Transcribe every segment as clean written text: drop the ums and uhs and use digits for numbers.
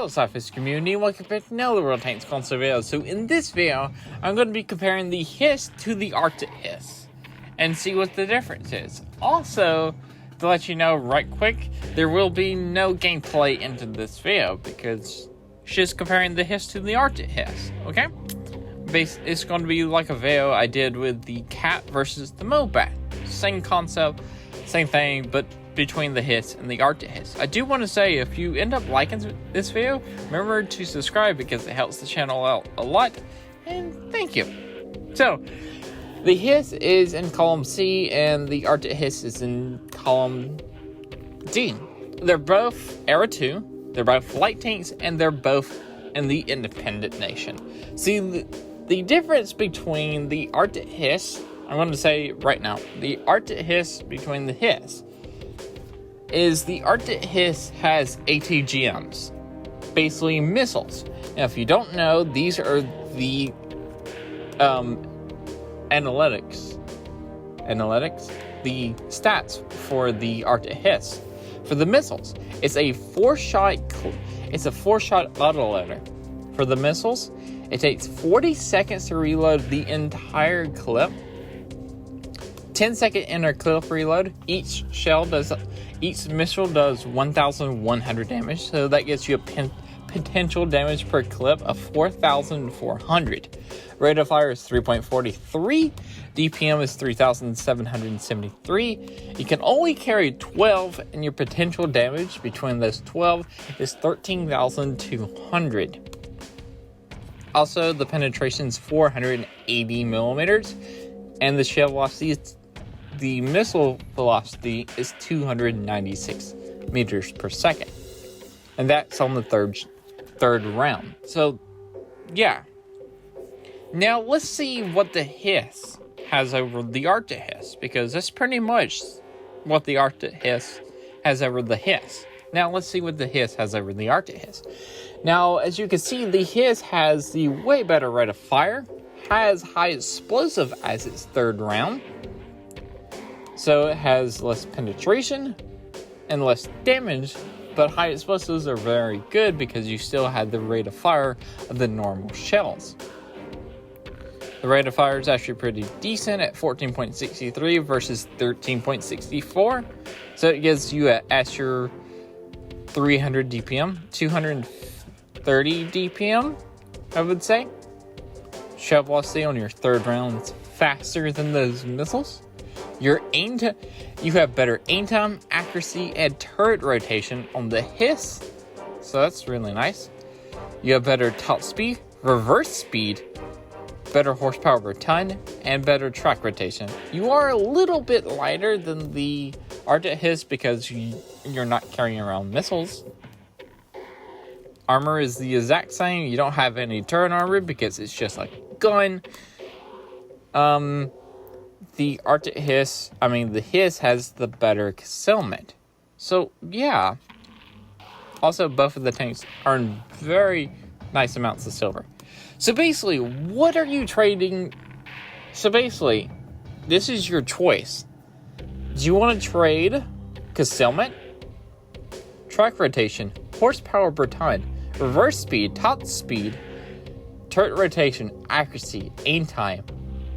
Hello SLAPAFISH community, welcome back to another World Tanks console video. So in this video, I'm going to be comparing the hiss to the Arctic hiss and see what the difference is. Also, to let you know right quick, there will be no gameplay into this video because it's just comparing the hiss to the Arctic hiss, okay? It's going to be like a video I did with the cat versus the mobat. Same concept, same thing, but between the hiss and the Arctic hiss. I do want to say, if you end up liking this video, remember to subscribe because it helps the channel out a lot, and thank you. So, the hiss is in column C and the Arctic hiss is in column D. They're both Era 2, they're both light tanks, and they're both in the independent nation. See, the difference between the Arctic hiss, I'm going to say right now, the Arctic hiss between the hiss is the Arctic hiss has ATGMs, basically missiles. Now, if you don't know, these are the analytics, the stats for the Arctic hiss. For the missiles, it's a four-shot autoloader. For the missiles, it takes 40 seconds to reload the entire clip. 10-second inner clip reload. Each missile does 1,100 damage, so that gets you a potential damage per clip of 4,400. Rate of fire is 3.43. DPM is 3,773. You can only carry 12, and your potential damage between those 12 is 13,200. Also, the penetration is 480 millimeters, and the shell velocity is the missile velocity is 296 meters per second. And that's on the third round. So, yeah. Now, let's see what the hiss has over the Arctic hiss, because that's pretty much what the Arctic hiss has over the hiss. Now, let's see what the hiss has over the Arctic hiss. Now, as you can see, the hiss has the way better rate of fire, has high explosive as its third round, so it has less penetration and less damage, but high explosives are very good because you still had the rate of fire of the normal shells. The rate of fire is actually pretty decent at 14.63 versus 13.64, so it gives you at your 300 DPM, 230 DPM, I would say. Shell velocity on your third round is faster than those missiles. You have better aim time, accuracy, and turret rotation on the hiss, so that's really nice. You have better top speed, reverse speed, better horsepower per ton, and better track rotation. You are a little bit lighter than the Arctic hiss because you're not carrying around missiles. Armor is the exact same. You don't have any turret armor because it's just like a gun. The hiss has the better concealment. So, yeah. Also, both of the tanks earn very nice amounts of silver. So, basically, what are you trading? So, basically, this is your choice. Do you want to trade concealment, track rotation, horsepower per ton, reverse speed, top speed, turret rotation, accuracy, aim time,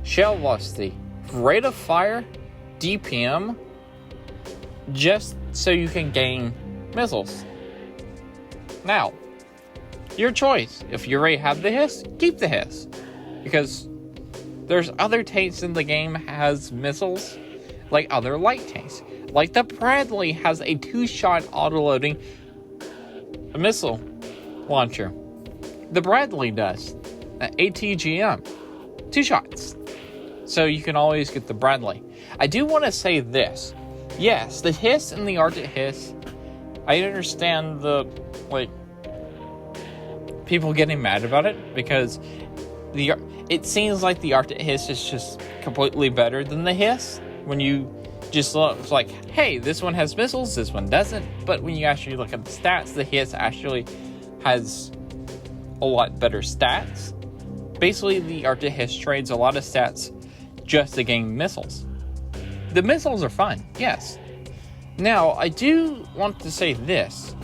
shell velocity, rate of fire, DPM, just so you can gain missiles? Now, your choice. If you already have the hiss, keep the hiss, because there's other tanks in the game has missiles, like other light tanks. Like the Bradley has a 2-shot autoloading missile launcher. The Bradley does an ATGM, 2 shots. So you can always get the Bradley. I do want to say this. Yes, the hiss and the Arctic hiss, I understand people getting mad about it because it seems like the Arctic hiss is just completely better than the hiss. When you just look, it's like, hey, this one has missiles, this one doesn't. But when you actually look at the stats, the hiss actually has a lot better stats. Basically, the Arctic hiss trades a lot of stats just to gain missiles. The missiles are fun, yes. Now, I do want to say this.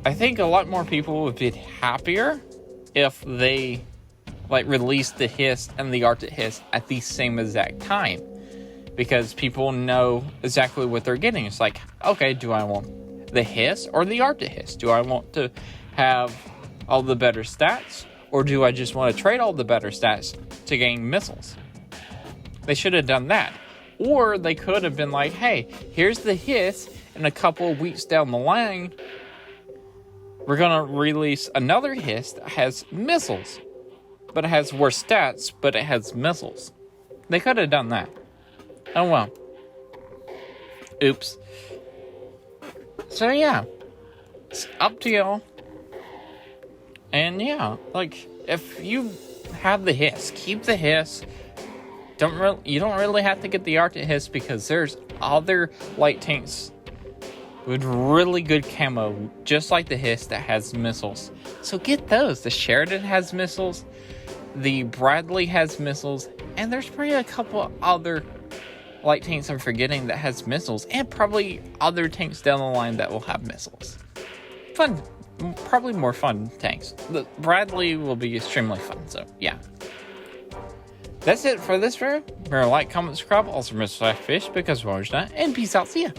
I think a lot more people would be happier if they released the Hiss and the Arctic Hiss at the same exact time, because people know exactly what they're getting. It's like, okay, do I want the Hiss or the Arctic Hiss? Do I want to have all the better stats, or do I just want to trade all the better stats to gain missiles? They should have done that. Or they could have been like, hey, here's the Hiss, and a couple of weeks down the line, we're going to release another Hiss that has missiles. But it has worse stats, but it has missiles. They could have done that. Oh well. Oops. So yeah. It's up to y'all. And yeah, if you have the Hiss, keep the Hiss. You don't really have to get the Arctic Hiss, because there's other light tanks with really good camo, just like the Hiss, that has missiles. So get those. The Sheridan has missiles, the Bradley has missiles, and there's probably a couple other light tanks I'm forgetting that has missiles, and probably other tanks down the line that will have missiles. Fun. Probably more fun tanks. The Bradley will be extremely fun, so yeah. That's it for this video. Remember to like, comment, subscribe, also remember to SLAPAFISH, because we're always done, and peace out, see ya!